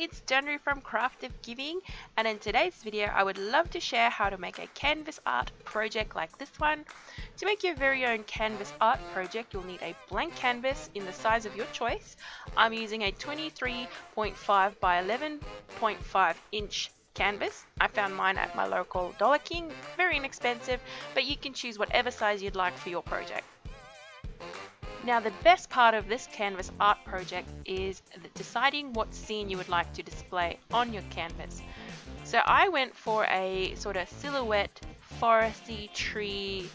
it's Danrie from Craftofgiving, and in today's video I would love to share how to make a canvas art project like this one. To make your very own canvas art project, you'll need a blank canvas in the size of your choice. I'm using a 23.5 by 11.5 inch canvas. I found mine at my local Dollar King, very inexpensive, but you can choose whatever size you'd like for your project. Now the best part of this canvas art project is deciding what scene you would like to display on your canvas. So I went for a sort of silhouette, foresty, tree,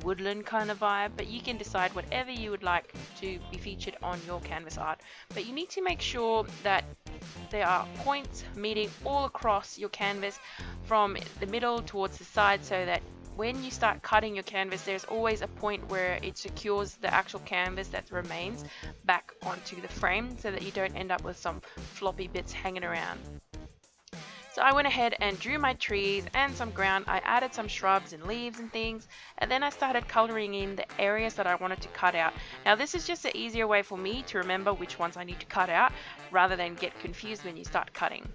woodland kind of vibe, but you can decide whatever you would like to be featured on your canvas art. But you need to make sure that there are points meeting all across your canvas from the middle towards the side, so that when you start cutting your canvas, there's always a point where it secures the actual canvas that remains back onto the frame, so that you don't end up with some floppy bits hanging around. So I went ahead and drew my trees and some ground. I added some shrubs and leaves and things, and then I started coloring in the areas that I wanted to cut out. Now this is just an easier way for me to remember which ones I need to cut out, rather than get confused when you start cutting.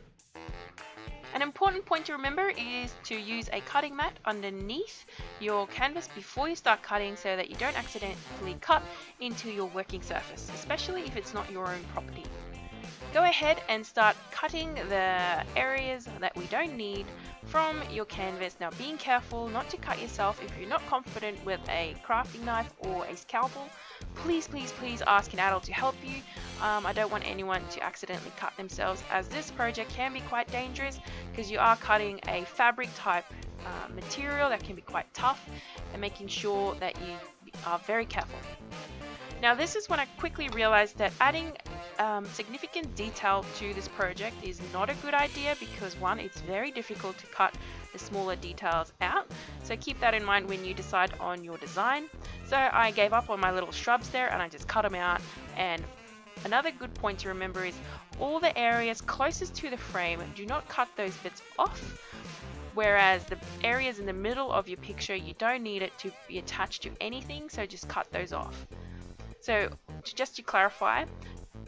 An important point to remember is to use a cutting mat underneath your canvas before you start cutting, so that you don't accidentally cut into your working surface, especially if it's not your own property. Go ahead and start cutting the areas that we don't need from your canvas. Now being careful not to cut yourself. If you're not confident with a crafting knife or a scalpel, please ask an adult to help you. I don't want anyone to accidentally cut themselves, as this project can be quite dangerous because you are cutting a fabric type material that can be quite tough, and making sure that you are very careful. Now this is when I quickly realized that adding significant detail to this project is not a good idea, because one, it's very difficult to cut the smaller details out, so keep that in mind when you decide on your design. So I gave up on my little shrubs there and I just cut them out. And another good point to remember is all the areas closest to the frame, do not cut those bits off, whereas the areas in the middle of your picture, you don't need it to be attached to anything, so just cut those off. So just to clarify,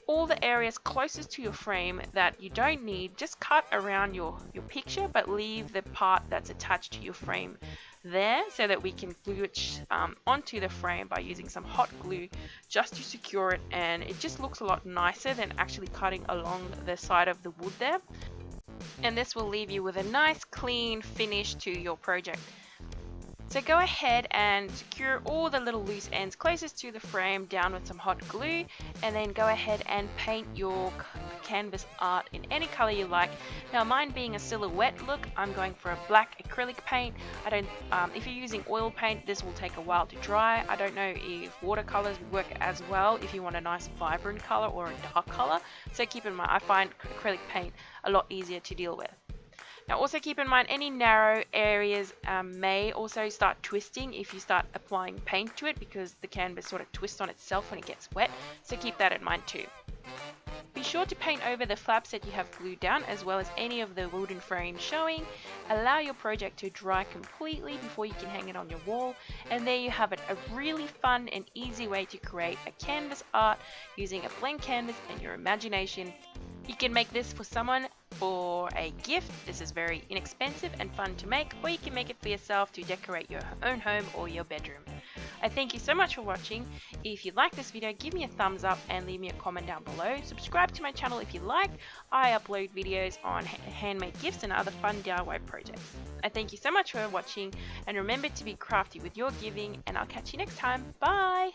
all the areas closest to your frame that you don't need, just cut around your picture, but leave the part that's attached to your frame there, so that we can glue it onto the frame by using some hot glue just to secure it, and it just looks a lot nicer than actually cutting along the side of the wood there. And this will leave you with a nice clean finish to your project. So go ahead and secure all the little loose ends closest to the frame down with some hot glue, and then go ahead and paint your canvas art in any color you like. Now mine being a silhouette look, I'm going for a black acrylic paint. If you're using oil paint, this will take a while to dry. I don't know if watercolors would work as well if you want a nice vibrant color or a dark color. So keep in mind, I find acrylic paint a lot easier to deal with. Now also keep in mind, any narrow areas may also start twisting if you start applying paint to it, because the canvas sort of twists on itself when it gets wet, so keep that in mind too. Be sure to paint over the flaps that you have glued down, as well as any of the wooden frames showing. Allow your project to dry completely before you can hang it on your wall, and there you have it, a really fun and easy way to create a canvas art using a blank canvas and your imagination. You can make this for someone for a gift. This is very inexpensive and fun to make, or you can make it for yourself to decorate your own home or your bedroom. I thank you so much for watching. If you like this video, give me a thumbs up and leave me a comment down below. Subscribe to my channel if you like. I upload videos on handmade gifts and other fun DIY projects. I thank you so much for watching, and remember to be crafty with your giving, and I'll catch you next time. Bye!